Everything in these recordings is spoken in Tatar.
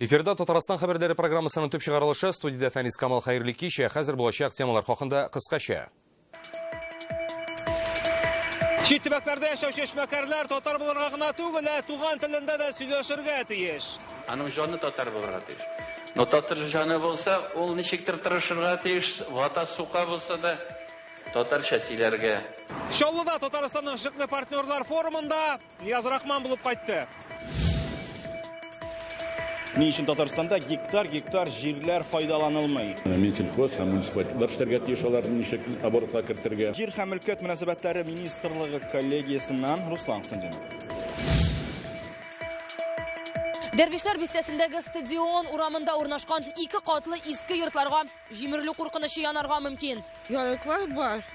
Эфирда Татарстан хәбәрләре программасының төп чыгарылышы, студияда Фәнис Камал хәерле кич, хәзер булачак темалар хакында кыскача. Чит төбәкләрдә яшәүче эшмәкәрләр татар булырга гына түгел, туган телендә дә сөйләшергә тиеш. Аның җаны татар булырга тиеш. Но татар җаны булса, ул ничектер тырышырга тиеш, вата сука булса да татарча сөйләргә. Чаллыда Татарстанның шикле партнерлар форумында Нияз Рахман булып кайтты. Ни өчен Татарстанда гектар җирләр файдаланылмый? Минсельхоз һәм муниципалитетлар эшләргә тиеш, аларны ничек оборотка кертергә. Җир һәм мөлкәт мөнәсәбәтләре министрлыгы коллегиясеннән Руслан Хусайнов. Дәрвишләр бистәсендәге стадион урамында урнашкан 2 катлы иске йортларга җимерле куркыныч янарга мөмкин. Ярыклар бар.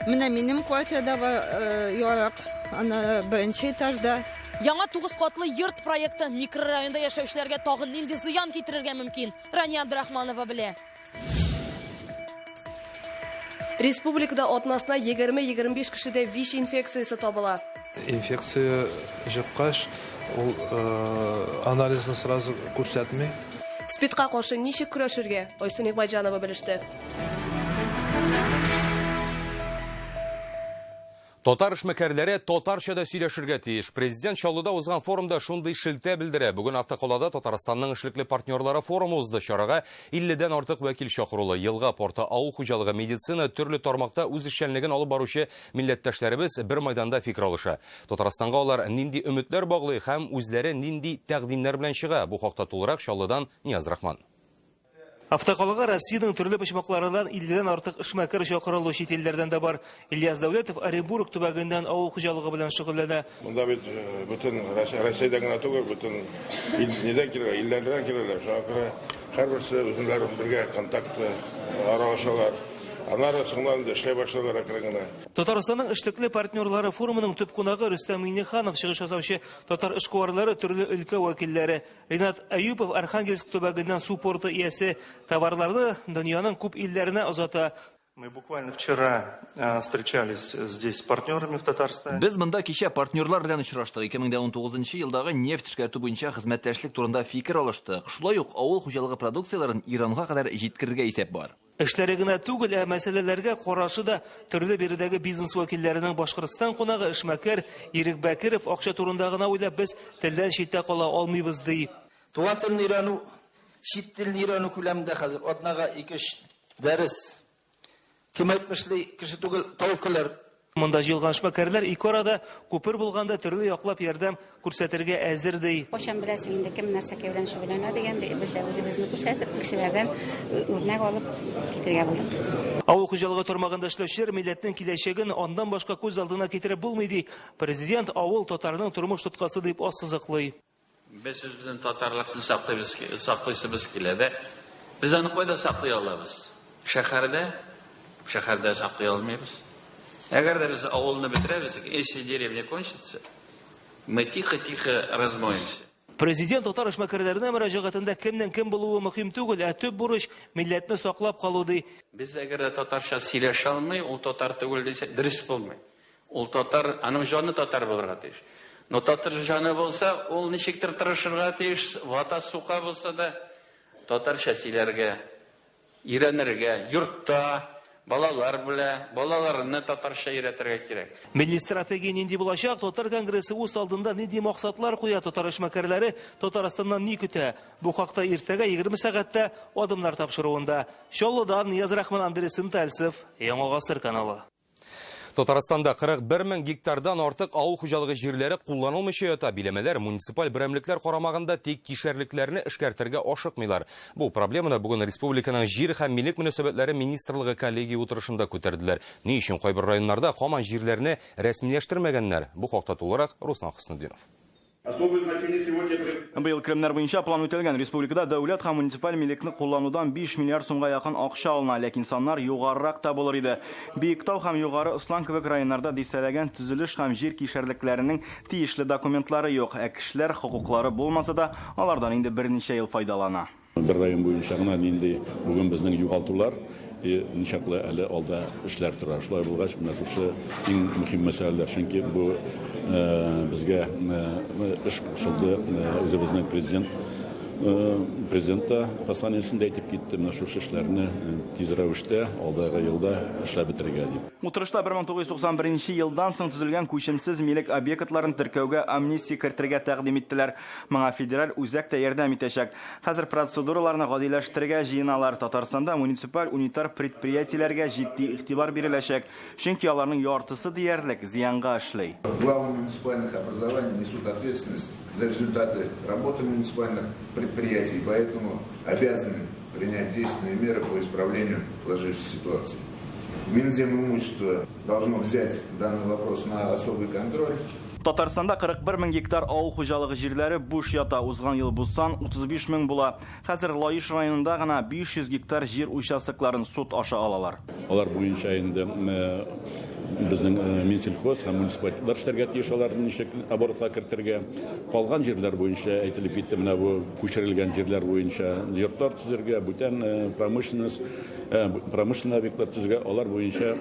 Менә минем квартирада бар ярык. Аны беренче этажда. Яңа 9 катлы йорт проекты микрорайонда яшәүчеләргә тагын нинди зыян китерергә мөмкин? Рания Абдрахманова белә. Республикада атнасына 20-25 кешедә ВИЧ инфекциясе табыла. Инфекция жыккаш, ул анализны сразу күрсәтми. СПИДка каршы ничек көрәшергә? Айсун Игъбайҗанова белеште. Татар эшмәкәрләре татарчада сөйләшергә тиеш. Президент Чаллыда узган форумда шундый шелтә белдерә. Бүген автоколада Татарстанның эшлекле партнерлары форумы узды. Чарага 50дән артык вәкил чакырылды. Елга порты, авыл хуҗалыгы, медицина, төрле тармакта үз эшчәнлеген алып баручы милләттәшләребез бер майданда фикер алыша. Татарстанга алар нинди өметләр баглый һәм үзләре нинди тәкъдимнәр белән чыга? Бу хакта тулырак Чаллыдан Нияз Рахман. Автоколага Россиянең төрле почмакларыннан 50дән артык эшмәкәр чакырылу чит илләрдән дә бар. Ильяс Дәүләтов Оренбург төбәгеннән авыл хуҗалыгы белән шөгыльләнә. Монда бит бөтен Россиядән генә түгел, бөтен илдән килгән, илләрдән килгәннәр. Шуңа күрә һәрберсе үзләре бергә контакт аралашалар. Алар соңнан эшләй башладылар акрыгына. Татарстанның эшлекле партнерлары форумының төп кунагы Рөстәм Миңнеханов, чыгыш ясаучы татар эшкуарлары, төрле өлкә вәкилләре. Ринат Аюпов Архангельск төбәгеннән су порты иясе товарларны дөньяның күп илләренә озата. Мы буквально вчера встречались здесь с партнерами в Татарстане. Без монда кичә партнерлар белән очраштык. 2019 елдагы нефть эшкәртү буенча хезмәттәшлек турында фикер алыштык. Шулай ук авыл хуҗалыгы продукцияларын Иранга кадәр җиткерергә исәп бар. Эшләре генә түгел, мәсьәләләргә карашы да төрле биредәге бизнес вәкилләренең Башкортстан кунагы эшмәкәр Ирек Бәкиров акча турында гына уйлап без телдән читтә кала алмыйбыз ди. Туган телне өйрәнү, чит телне өйрәнү күләмендә хәзер атнага 2-3 дәрес. Кем әйтмешли кеше түгел, тавыклар. Монда җыелган эшмәкәрләр ике арада күпер булганда төрле яклап ярдәм күрсәтергә әзер ди. Кашан беләсең инде кем нәрсәгә белән шөгыльләнә дигәндә, без дә үзебезне күрсәтеп, кешеләрдән үрнәк алып китергә булдык. Авыл хуҗалыгы тармагында эшләүчеләр милләтнең киләчәген андан башка күз алдына китереп булмый ди. Президент авыл татарының тормыш тоткасы дип ассызыклый. Без үзебезнең татарлыкны саклыйсыбыз килә дә. Без аны кайда саклый алабыз? Шәһәрдә саклый алмыйбыз. Әгәр дә без авылны бетерәбез, если деревня кончится, мы тихо-тихо размоемся. Президент татар эшмәкәрләренә мөрәҗәгатендә кемнән кем булуы мөһим түгел, төп бурыч милләтне саклап калу ди. Без әгәр дә татарча сөйләшә алмый, ул татар түгел дисә, дөрес булмый. Ул татар, аның җаны татар булырга тиеш. Но татар җаны булса, ул ничектер тырышырга тиеш, вата сука булса да татарча сөйләргә, өйрәнергә, йортта балалар белә, балаларны татарча өйрәтергә кирәк. Милли стратегия нинди булачак? Татар конгрессы үз алдында нинди максатлар куя? Татар эшмәкәрләре Татарстаннан ни көтә? Бу хакта иртәгә 20 сәгатьтә адымнар тапшыруында. Чаллыдан Нияз Рахман, Андрей Сынтальцев, Яңа гасыр каналы. Татарстанда 41 мең гектардан артык авыл хуҗалыгы җирләре кулланылмыйча ята. Биләмәләр муниципаль берәмлекләр карамагында тик кишәрлекләрне эшкәртергә ашыкмыйлар. Бу проблеманы бүген республиканың җир һәм милек мөнәсәбәтләре министрлыгы коллегия утырышында күтәрделәр. Ни өчен кайбер районнарда һаман җирләрне рәсмиләштермәгәннәр? Бу хакта тулырак Руслан Хуснудинов. Быел Кремнар буенча план үтелгән. Республикада дәүләт һәм муниципаль милекне кулланудан 5 миллиард сумга якын акча алына, ләкин саннар югарырак та булыр иде. Биектау һәм югары Ыслан кебек районнарда дистәләгән төзелеш һәм җир кишәрлекләренең тиешле документлары юк. Кешеләр хокуклары булмаса да, алардан инде берничә ел файдалана. Бер район буенча гына инде бүген безнең югалтулар ничаклы әле алда эшләр тора. Шулай булгач, менә шушы иң мөһим мәсьәләләр, чөнки бу безгә эш кушылды, үзебезнең президент Президент та посланиесендә әйтеп китте, менә шу эшләрне тиз рәвештә алдагы елда эшләп бетерергә дип. Утырышта 1991 елдан соң төзелгән күчемсез милек объектларын теркәүгә амнистия кертергә тәкъдим иттеләр. Моңа федераль үзәк тә ярдәм итәчәк. Хәзер процедураларны гадиләштерергә җыеналар. Татарстанда муниципаль унитар предприятиеләргә җитди игътибар биреләчәк, чөнки аларның яртысы диярлек зыянга эшли. Главы муниципальных образований несут ответственность за результаты работы муниципальных предприятий, поэтому обязаны принять действенные меры по исправлению сложившейся ситуации. Минземимущество должно взять данный вопрос на особый контроль. Татарстанда 41 мең гектар авыл хуҗалыгы җирләре буш ята. Узган ел бусан 35 мең була. Хәзер Лаеш районында гына 500 гектар җир участокларын суд аша алалар. Алар буенча инде безнең Минсельхоз һәм муниципалитетлар эшләргә тиеш, аларны ничек оборотка кертергә. Калган җирләр буенча әйтелеп китте, менә бу күчерелгән җирләр буенча йортлар төзергә, бүтән промышленный объектлар төзергә, алар буенча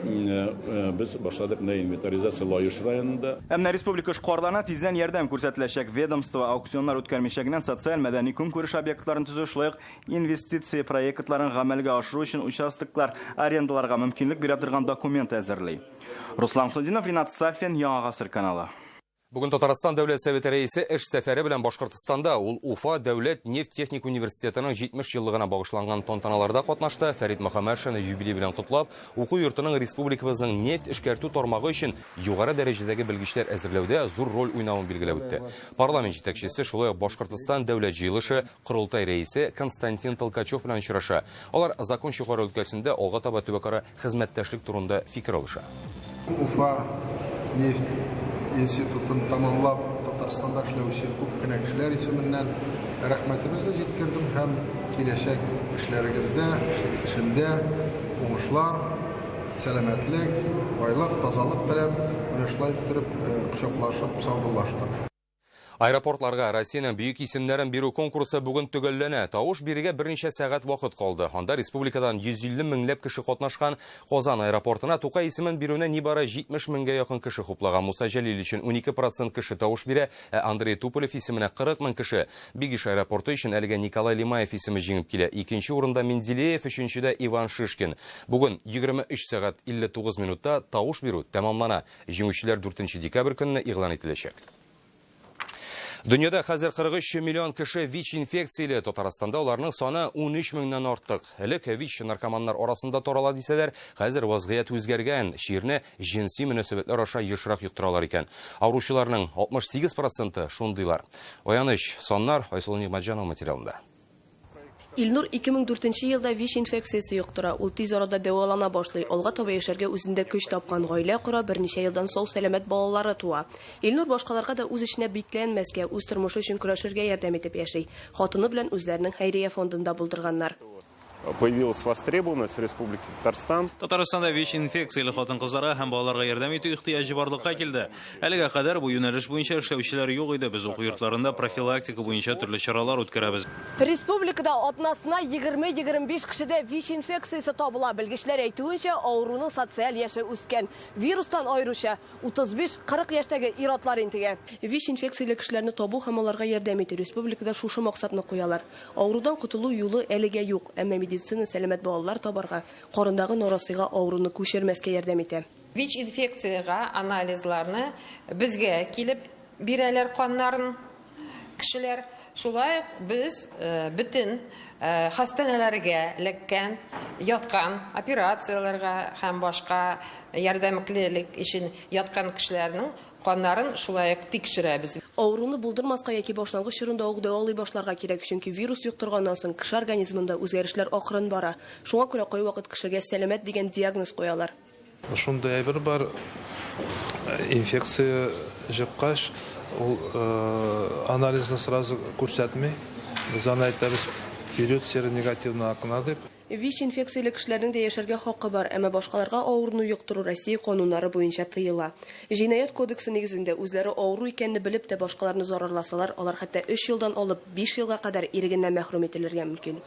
без башладык инвентаризация Лаеш районында. Әмма республика эшкуарларына тиздән ярдәм күрсәтеләчәк. Ведомство аукционнар үткәрмичәгеннән социаль мәдәни көнкүреш объектларын төзү, шулай ук инвестиция проектларын гамәлгә ашыру өчен участоклар арендаларга мөмкинлек бирә торган документ әзерли. Руслан Судинов, Ринат Сафин, Яңа Гасыр каналы. Бүген Татарстан дәүләт советы рәисе эш сәфәре белән Башкортстанда, ул Уфа дәүләт нефть-техник университетының 70 еллыгына багышланган тантаналарда катнашты. Фәрит Мөхәммәтшин юбилей белән котлап, уку йортының республикабызның нефть эшкәртү тармагы өчен югары дәрәҗәдәге белгечләр әзерләүдә зур роль уйнавын билгеләп үтте. Парламент җитәкчесе, шулай ук Башкортстан дәүләт җыелышы Корылтай рәисе Константин Толкачев белән очраша. Алар закон чыгару өлкәсендә алга таба төбәкара хезмәттәшлек турында фикер алыша. Уфа нефть институтын тамамлап, Татарстанда эшләүче күп кенә кешеләр исеменнән рәхмәтебезне җиткердем һәм киләчәк эшләрегездә, эшендә уңышлар, сәламәтлек, байлык, тазалык теләп, менә шулай итеп кочаклашып саудалаштык. Аэропортларга Россиянең бөек исемнәрен бирү конкурсы бүген төгәлләнә. Тавыш бирергә берничә сәгать вакыт калды. Анда республикадан 150 меңләп кеше катнашкан. Казан аэропортына Тукай исемен бирүне нибары 70 меңгә якын кеше хуплаган. Муса Җәлил өчен 12% кеше тавыш бирә, Андрей Туполев исеменә 40 мең кеше. Бигиш аэропорты өчен әлегә Николай Лимаев исеме җиңеп килә. Икенче урында Менделеев, өченчедә Иван Шишкин. Бүген 23 сәгать 59 минутта тавыш бирү тәмамлана. Җиңүчеләр 4 декабрь көнне игълан ителәчәк. Дөньяда хәзер 43 миллион кеше ВИЧ инфекцияле. Татарстанда аларның саны 13 меңнән артык. Элек ВИЧ наркоманнар арасында тарала дисәләр, хәзер вазгыять үзгәргән. Ширне җинси мөнәсәбәтләр аша ешрак юктыралар икән. Авыручыларның 68% шундыйлар. Аяныч, саннар Айсул Нигъмәтҗанов материалында. Илнур 2004 елда ВИЧ инфекциясе юктыра. Ул тиз арада дәвалана башлый. Алга таба яшәргә үзендә көч тапкан гаилә кора, берничә елдан сау сәламәт балалары туа. Илнур башкаларга да үз эшенә бикләнмәскә, үз тормышы өчен көрәшергә ярдәм итеп яши. Хатыны белән үзләренең хәйрия фондында булдырганнар. Появилась востребованность в Республике Татарстан. Татарстанда ВИЧ инфекцияле хатын-кызларга һәм балаларга ярдәм итү ихтыяҗы барлыкка килде. Әлегә кадәр бу юнәлеш буенча эшләүчеләр юк иде. Без уку йортларында профилактика буенча төрле чаралар үткәрәбез. Республикада атнасына 20-25 кешедә ВИЧ инфекциясе табыла. Белгечләр әйтүенчә, авыруның социаль яше үскән. Вирустан аеруча 35-40 яшьтәге ир-атлар интегә. ВИЧ инфекцияле кешеләрне табу һәм аларга ярдәм итү республикада шушы максатны куялар. Авырудан котылу юлы әлегә юк, әмма медицина сәламәт балалар табарга, карындагы норасыйга авыруны күчермәскә ярдәм итә. ВИЧ инфекцияга анализларны безгә килеп бирәләр каннарын кешеләр. Шулай без бөтен хастаханәләргә эләккән, яткан операцияларга һәм башка ярдәмлек өчен яткан кешеләрнең каннарын шулай тикшерәбез. Авыруны булдырмаска яки башлангыч чорында ук дәвалый башларга кирәк, чөнки вирус юктырганнан соң кеше организмында үзгәрешләр акрын бара. Шуңа күрә кай вакыт кешегә сәламәт дигән диагноз коялар. Шундай әйбер бар, инфекция җыккач, ул анализны сразу күрсәтмәй. Без аны әйтәбез, вперед серонегативный акна дип. ВИЧ инфекцияле кешеләрнең дә яшәргә хакы бар, әмма башкаларга авыруны юктыру Россия кануннары буенча тыела. Җинаять кодексы нигезендә үзләре авыру икәнне белеп тә башкаларны зарарласалар, алар хәтта 3 елдан алып 5 елга кадәр ирегеннән мәхрүм ителергә мөмкин.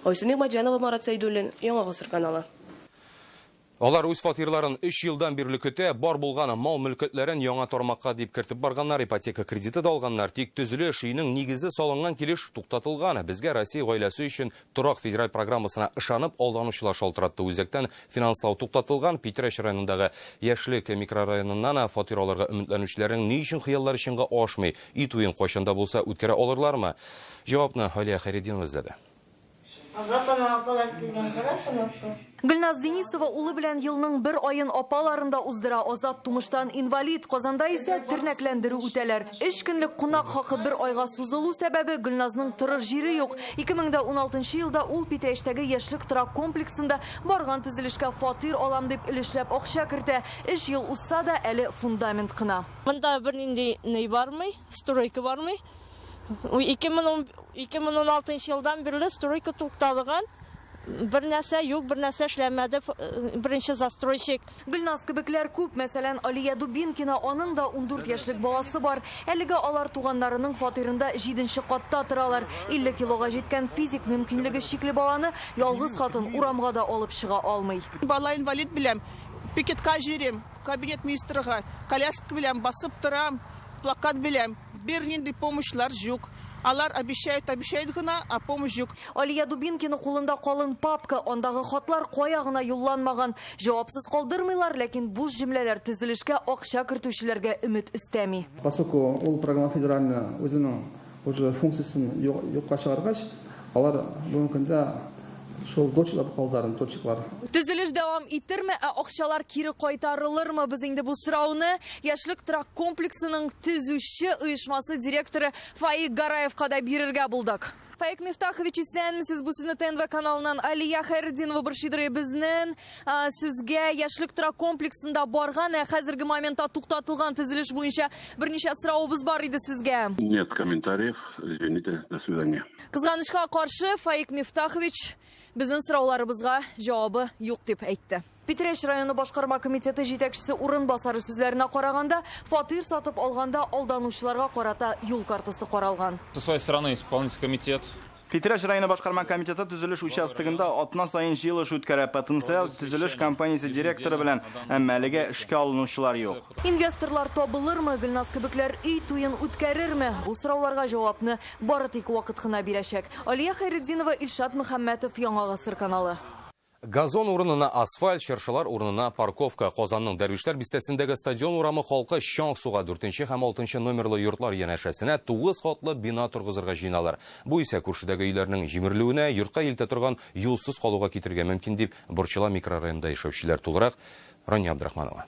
Айсул Нигъмәтҗанова, Марат Сәйдуллин, Яңа Гасыр каналы. Алар үз фатирларын 3 елдан бирле көтә, бар булган мал мөлкәтләрен яңа тармакка дип кертеп барганнар, ипотека кредиты да алганнар, тик төзелеш өйнең нигезе салынган килеш туктатылган. Безгә Россия гаиләсе өчен торак федераль программасына ышанып алданучылар шалтыратты. Үзәктән финанслау туктатылган. Питрәш районындагы Яшлек микрорайоныннан фатир алырга өметләнүчеләрнең ни өчен хыяллар ишенә ашмый, ит уен кайчанда булса үткәрә алырлармы? Җавапны Халия Хайретдинова эзләде. Гөлназ Денисова улы белән елның бер айын апаларында уздыра. Азат тумыштан инвалид, Казанда исә тернәкләндерү үтәләр. 3 көнлек кунак хакы бер айга сузылу сәбәбе Гөлназның торыр җире юк. 2016 елда ул Питрәштәге яшьлек торак комплексында барган төзелешкә фатир алам дип өлешләп акча кертә. 3 ел узса да әле фундамент кына. Монда бернинди ни бармый, стройка бармый. 2016 елдан бирле стройка тукталган. Бер нәрсә юк, бер нәрсә эшләмәде. Беренче застройщик. Гөлназ кебекләр күп, мәсәлән, Алия Дубинкина, аның да 14 яшьлек баласы бар. Әлегә алар туганнарының фатирында 7нче катта торалар. 50 килога җиткән физик мөмкинлеге шикле баланы ялгыз хатын урамга да алып чыга алмый. Бала инвалид беләм, пикетка җирем, кабинет министрга, коляска беләм басып торам, плакат беләм. Бернинди помощьлар юк. Алар обещают гына, а помощь юк. Алия Дубинкина кулында калын папка, андагы хатлар кая гына юлланмаган. Җавапсыз калдырмыйлар, ләкин буш җөмләләр төзелешкә акча кертүчеләргә өмет өстәми. Поскольку ул программа федеральная үзенең уже функциясын юкка чыгаргач, алар бүгенге көндә шул дочлап калдырган точклар. Төзелеш дәвам итерме, акчалар кире кайтарылырмы? Без инде бу сорауны яшьлек торак комплексының төзүче оешмасы директоры Фаик Гараевка да бирергә булдык. Фаик Мифтахович, сез бу сезне ТНВ каналыннан Алия Хайретдинова Буршидре безнең сезгә яшьлек торак комплексында барган, хәзерге моментта туктатылган төзелеш буенча берничә сораубыз бар иде сезгә. Нет комментариев, извините, до свидания. Кызганычка каршы Фаик Мифтахович безнең сорауларыбызга җавабы юк дип әйтте. Питрәш районы башкарма комитеты җитәкчесе урынбасары сүзләренә караганда, фатир сатып алганда алданучыларга карата юл картасы каралган. Со своей стороны исполнительный комитет Питрәш районы башкарма комитеты төзелеш участогында атна сайын җыелыш үткәрә, потенциал төзелеш компаниясе директоры белән, әмма әлегә эшкә алынучылар юк. Инвесторлар табылырмы, Гөлназ кебекләр үй туен үткәрерме? Бу сорауларга җавапны бары тик вакыт кына бирәчәк. Алия Хайретдинова, Илшат Мөхәммәтов, Яңа Гасыр каналы. Газон урынына асфальт, чыршылар урынына парковка. Казанның Дәрвишләр бистәсендәге стадион урамы халкы чаң суга 4 һәм 6 номерлы йортлар янәшәсенә 9 катлы бина торгызырга җыйналар. Бу исә күршедәге өйләрнең җимерелүенә, йортка илтә торган юлсыз калуга китергә мөмкин дип Борчыла микрорайонында яшәүчеләр тулырак Рания Абдрахманова.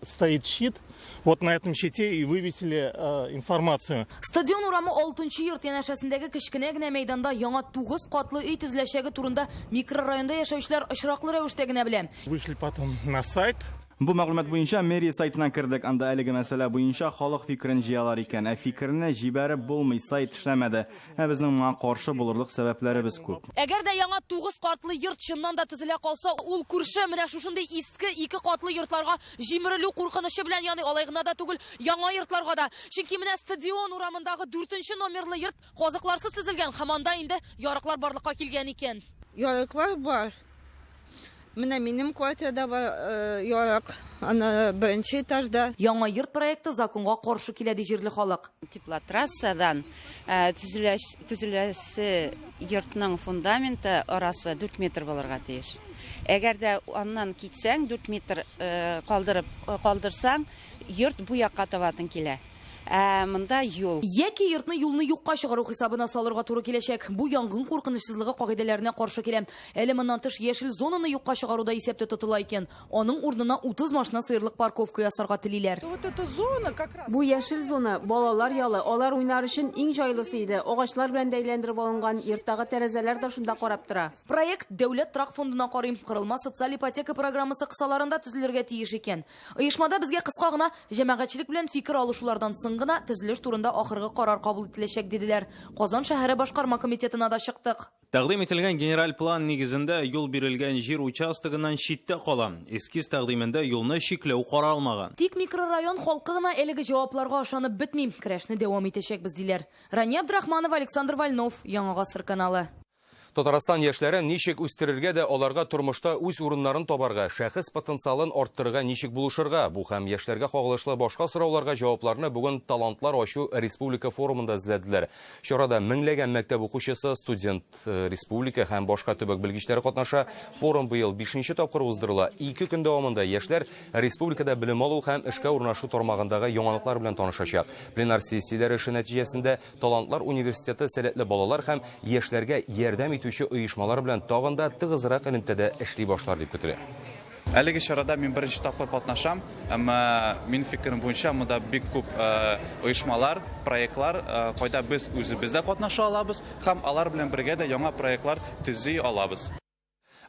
Стоит щит, вот на этом щите и вывесили информацию. Стадион урамы 6-нчы йорт янәшәсендәге кечкенә генә мәйданда яңа 9 катлы өй төзеләчәге турында микрорайонда яшәүчеләр очраклы рәвештә генә белә. Вышли потом на сайт. Бу мәгълүмат буенча мэрия сайтына кирдек. Анда әлеге мәсьәлә буенча халык фикерен җыялар икән. Фикерне җибәреп булмый, сайт эшләмәде. Безнең моңа каршы булырлык сәбәпләребез күп. Әгәр дә яңа 9 катлы йорт чыннан да төзелә калса, ул күрше менә шушындый иске 2 катлы йортларга җимерелү куркынычы белән, ягъни алай гына да түгел, яңа йортларга да. Чөнки менә стадион урамындагы 4-нче номерлы йорт казыкларсыз төзелгән, һәм анда инде ярыклар барлыкка килгән икән. Ярыклар бар. Менә минем квартирада ярык, аны беренче этажда. Яңа йорт проекты законга каршы килә ди җирле халык. Теплотрассадан төзеләсе йортның фундаменты арасы 4 метр булырга тиеш. Әгәр дә аннан китсәң, 4 метр калдырсаң, йорт бу якка табатын килә. Монда юл. Яки йортны юлны юкка чыгару хисабына салырга туры киләчәк. Бу янгын куркынычсызлыгы кагыйдәләренә каршы килә. Әле моннан тыш яшел зонаны юкка чыгаруда исәптә тотыла икән. Аның урынына 30 машина сыерлык парковка ясарга телиләр. Бу яшел зона балалар ялы, алар уйнар өчен иң җайлысы иде. Агачлар белән бәйләндереп алынган йорттагы тәрәзәләр дә шунда карап тора. Проект Дәүләт торак фондына карыйм, кырылма социаль ипотека программасы кысаларында төзелергә тиеш икән. Оешмада безгә кыска гына җәмәгатьчелек белән фикер алышулардан соң гына төзелеш турында ахыргы карар кабул ителәчәк диделәр. Казан шәһәре башкарма комитетына да чыктык. Тәкъдим ителгән генераль план нигезендә юл бирелгән җир участогыннан читтә кала. Эскиз тәкъдимендә юлны чикләү каралмаган. Тик микрорайон халкы гына әлеге җавапларга ышанып бетми. Көрәшне дәвам итәчәкбез диләр. Рания Абдрахманова, Александр Вольнов, Яңа Гасыр каналы. Татарстан яшьләре ничек үстерергә дә аларга тормышта үз урыннарын табарга, шәхес потенциалын арттырырга ничек булышырга, бу һәм яшьләргә кагылышлы башка сорауларга җавапларны бүген талантлар ачу республика форумында эзләделәр. Чарада меңләгән мәктәп укучысы, студент, республика һәм башка төбәк белгечләре катнаша. Форум быел 5нче тапкыр уздырыла. 2 көн дәвамында яшьләр республикада белем алу һәм эшкә урнашу тармагындагы яңалыклар белән танышачак. Пленар сессияләр эше нәтиҗәсендә талантлар университеты сәләтле балалар һәм яшьләргә ярдәм итүче оешмалар белән тагын да тыгызрак элемтәдә эшли башлар дип көтелә. Әлеге чарада мин беренче тапкыр катнашам, әмма мин фикерем буенча монда бик күп оешмалар, проектлар, кайда без үзебездә катнаша алабыз һәм алар белән бергә дә яңа проектлар төзи алабыз.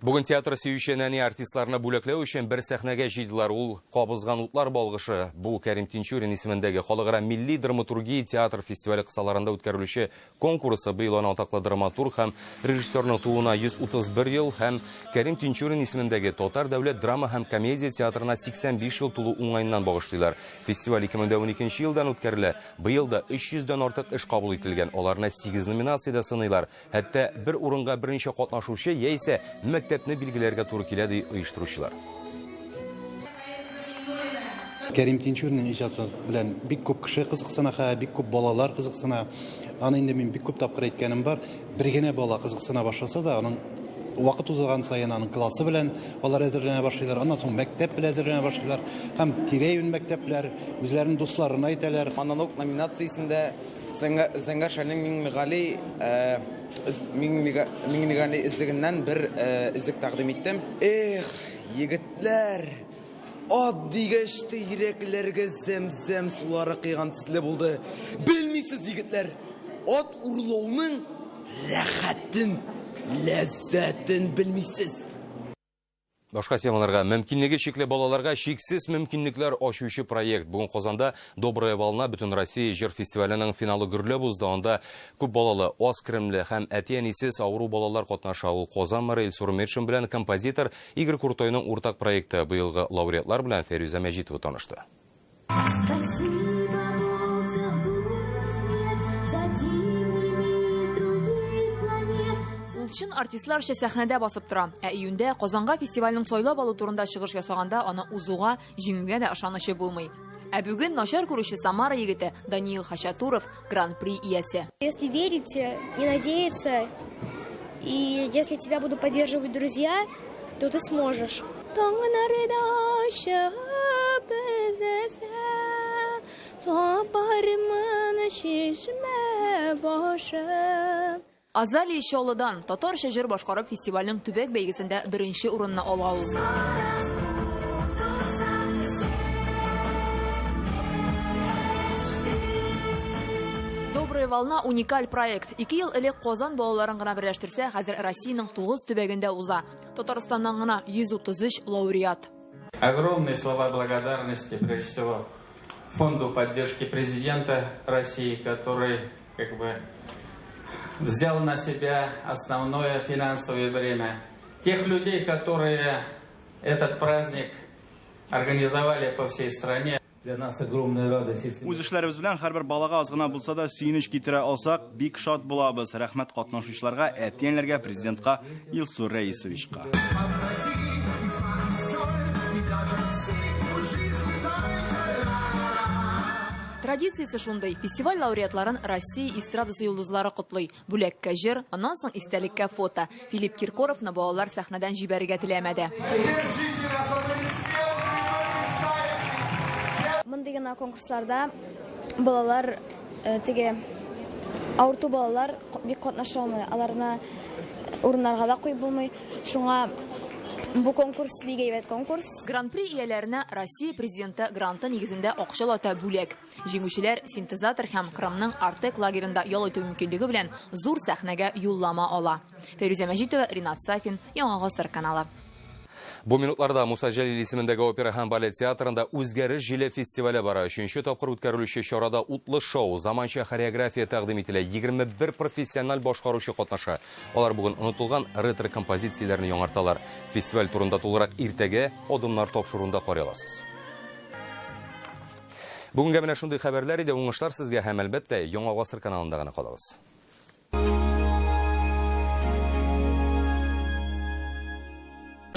Бүген театр сөюче нәни артистларны бүләкләү өчен бер сәхнәгә җыйдылар. Ул «Кабызган утлар» балгышы. Бу Кәрим Тинчурин исемендәге халыкара милли драматургия театр фестивале кысаларында үткәрелүче конкурсы быел атаклы драматург һәм режиссерның тууына 131 ел һәм Кәрим Тинчурин исемендәге Татар дәүләт драма һәм комедия театрына 85 ел тулу уңайыннан багышлыйлар. Фестиваль 2012 елдан үткәрелә. Быел да 300дән артык эш кабул ителгән. Аларны 8 номинациядә сыйлар. Хәтта бер урынга берничә катнашучы яисә мәктәпне билгеләргә туры килә ди оештыручылар. Кәрим Тинчурин иҗаты белән бик күп кеше кызыксына, бик күп балалар кызыксына. Аны инде мин бик күп тапкыр әйткәнем бар. Бер генә бала кызыксына башласа да, аның вакыт узган саен аның классы белән алар әзерләнә башлыйлар. Аннан соң мәктәп белән әзерләнә башлыйлар. Һәм тирә-юнь мәктәпләр үзләренең дусларына әйтәләр. Аналог номинациясендә Зәңгәр Шәлнең Миңнегали излегеннән бер излек тәкъдим иттем. Эх, егетләр, ат дигәчте йөрәкләргә зәм-зәм сулары кыйган төсле булды. Белмисез, егетләр, ат урлауның рәхәтен, ләззәтен белмисез. Башка темаларга мөмкинлеге чикле балаларга шиксез мөмкинлекләр ачучы проект. Бүген Казанда Добрая волна бөтен Россия җыр фестиваленең финалы гөрләп узды. Анда күп балалы, аз кремле һәм әти-әнисез авыру балалар катнаша. Ул Казан мэры Илсур Метшин белән композитор Игорь Куртойның уртак проекты. Быелгы лауреатлар белән Фәрүзә Мәҗитова танышты. Чин артистлар өчен сәхнәдә басып тора. Июньдә Казанга фестивальнең сайлап алу турында чыгыш ясаганда аны узуга, җиңүгә дә ышанычлы булмый. Бүген начар күрүче Самара егете Даниил Хачатуров гран-при иясе. Если верить и надеяться, и если тебя будут поддерживать друзья, то ты сможешь. Азали Шолыдан татарча җыр башкарып фестивальнең төбәк бәйгесендә беренче урынны ала ул. Добрая волна уникаль проект. 2 ел элек Казан балаларын гына берләштерсә, хәзер Россиянең 9 төбәгендә уза. Татарстаннан гына 133 лауреат. Огромные слова благодарности, прежде всего, фонду поддержки президента России, который взял на себя основное финансовое бремя. Тех людей, которые этот праздник организовали по всей стране. Для нас огромная радость. Үз эшләребез белән һәрбер балага аз гына булса да сөенеч китерә алсак, бик шат булабыз. Рәхмәт катнашучыларга, әтиәнләргә, президентка, Илсур Рәисовичка. Традициясе шундый. Фестиваль лауреатларын Россия эстрадасы йолдызлары котлый. Бүләккә җыр, аннан соң истәлеккә фото. Филипп Киркоровны балалар сәхнәдән җибәрергә теләмәде. Мондый гына конкурсларда балалар авырту балалар бик катнаша алмый. Аларны урыннарга да куйып булмый. Шуңа бу конкурс бик әйбәт конкурс. Гран-при ияләренә Россия президенты гранты нигезендә акчалата бүләк. Җиңүчеләр синтезатор һәм Крымның Артек лагерында ял итү мөмкинлеге белән зур сәхнәгә юллама ала. Фәрүзә Мәҗитова, Ринат Сафин, Яңа гасыр каналы. Бу минутларда Муса Җәлил исемендәге опера һәм балет театрында үзгәреш җиле фестивале бара. 3нче тапкыр үткәрелүче чарада утлы шоу, заманча хореография тәкъдим ителә. 21 профессиональ башкаручы катнаша. Алар бүген онытылган ретро композицияләрне яңарталар. Фестиваль турында тулырак иртәгә адымнар тапшыруында карый аласыз. Бүгенгә менә шундый хәбәрләр иде. Уңышлар сезгә һәм әлбәттә Яңа гасыр каналында гына калыгыз.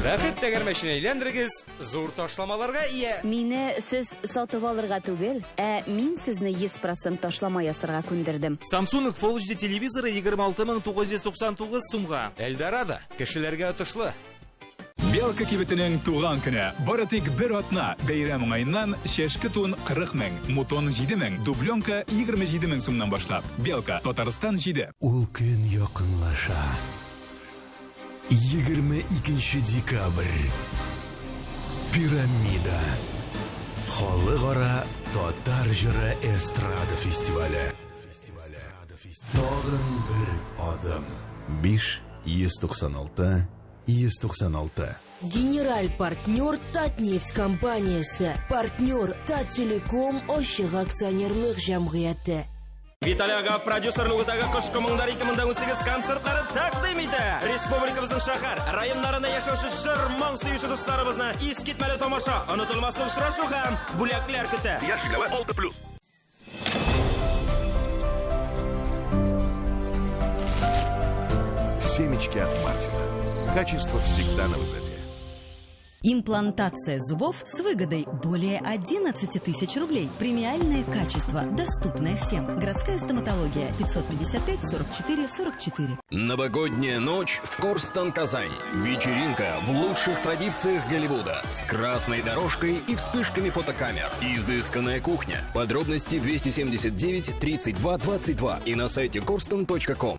Бәхет тәгәрмәчен әйләндерегез, зур ташламаларга ия. Мине сез сатып алырга түгел, мин сезне 100% ташлама ясарга күндердем. Samsung Full HD телевизоры 26999 сумга. Эльдорадо, кешеләргә отышлы. Белка кибетенең туган көне. Бары тик бер атна. Бәйрәм уңаеннан чәшке тун 40 мең, мутон 7 мең, дубленка 27 мең сумнан башлап. Белка, Татарстан 7. Ул көн якынлаша. 22 декабрь. Пирамида. Халыкара татар җыры эстрада фестивале. Тагын бер адым. 5-196 196. Генераль партнер Татнефть компаниясе. Партнер Таттелеком ачык акционерлык җәмгыяте. Виталий ага продюсерлыгындагы кышкы моңнар 2018 концертларын тәкъдим итә. Республикабызның шәһәр, районнарында яшәүче җыр моң сөюче дусларыбызны искитмәле тамаша, онытылмаслык очрашу һәм бүләкләр көтә. Яшиләве 6+. Семечки от Мартина. Качество всегда на высоте. Имплантация зубов с выгодой более 11 тысяч рублей. Премиальное качество, доступное всем. Городская стоматология 555 44 44. Новогодняя ночь в Корстон, Казань. Вечеринка в лучших традициях Голливуда. С красной дорожкой и вспышками фотокамер. Изысканная кухня. Подробности 279 32 22 и на сайте korston.com.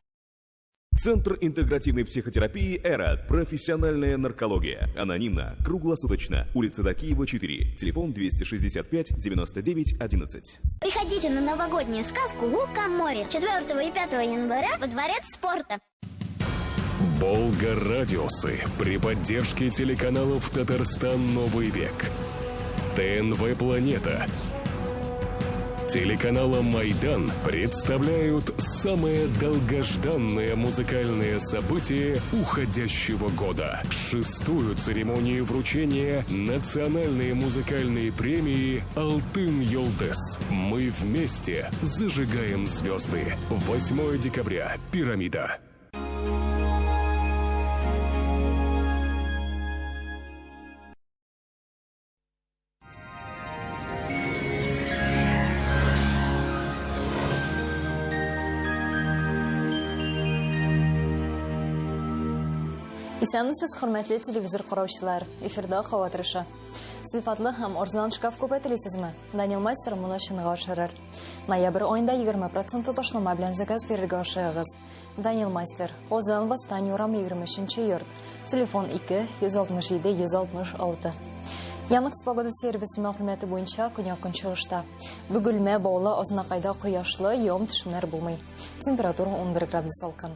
Центр интегративной психотерапии «Эра». Профессиональная наркология. Анонимно. Круглосуточно. Улица Закиева, 4. Телефон 265 99 11. Приходите на новогоднюю сказку «Лука-море» 4 и 5 января во Дворец спорта. Волга-радиусы при поддержке телеканалов «Татарстан. Новый век», ТНВ «Планета», телеканала «Майдан» представляют самое долгожданное музыкальное событие уходящего года. 6-ю церемонию вручения национальной музыкальной премии «Алтын Йолдыз». Мы вместе зажигаем звезды. 8 декабря. Пирамида. Исәнмесез, хөрмәтле телевизор караучылар. Эфирда һава торышы. Сыйфатлы һәм арзан шкаф күпе телисезме? Данил Майстер моны чынга ашырыр. Ноябрь аенда 20% ташлама белән заказ бирергә ашыгыз. Данил Майстер, Казан Восстание урамы 23-нче йорт. Телефон 2 167 166. Янык погода сервисы мәгълүматы буенча көньяк чыгышта. Бөгелмә баулы азнакайда кояшлы, ям-төшемнәр булмый. Температура 11 градус салкын.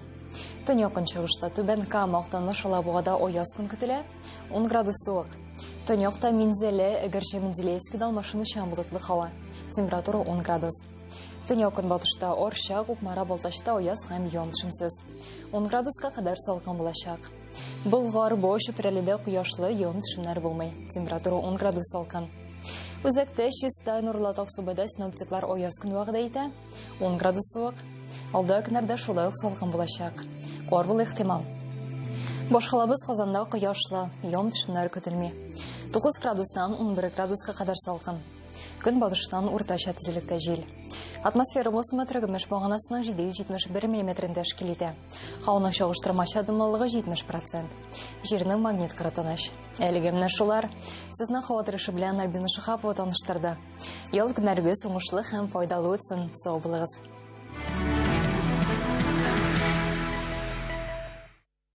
Төньяк чыгышта Түбән Кама, Актаныш, Алабугада аяз көн көтелә, 10 градус суык. Төньякта Минзәле, Әгәрче Менделеевский, Алмашины булытлы һава. Температура 10 градус. Төньяк көнбатышта Орча, Кукмара, Балтачта аяз һәм ян-төшемсез. 10 градуска кадәр салкын булачак. Болгар, Бош, Перәледә кояшлы, ян-төшемнәр булмый. Температура 10 градус салкын. Үзәктә Чиста, Нурлат, Аксубада синоптиклар аяз көн вәгъдә итә, 10 градус суык. Алда көннәрдә шулай ук салкын булачак. Кар булу ихтимал. Башкалабыз Казанда кояшлы, ян-төшемнәр көтелми. 9 градустан 11 градуска кадәр салкын. Көнбатыштан уртача тизлектә җил. Атмосфера басымы мәш баганасының 771 мм тәшкил итә. Һаваның чагыштырмача дымлылыгы 70%. Җирнең магнит кырытыныш. Әлеге менә шулар сезне һава торышы белән Альбина Шихапова таныштырды. Ял көннәрегез уңышлы һәм файдалы үтсен. Сау булыгыз.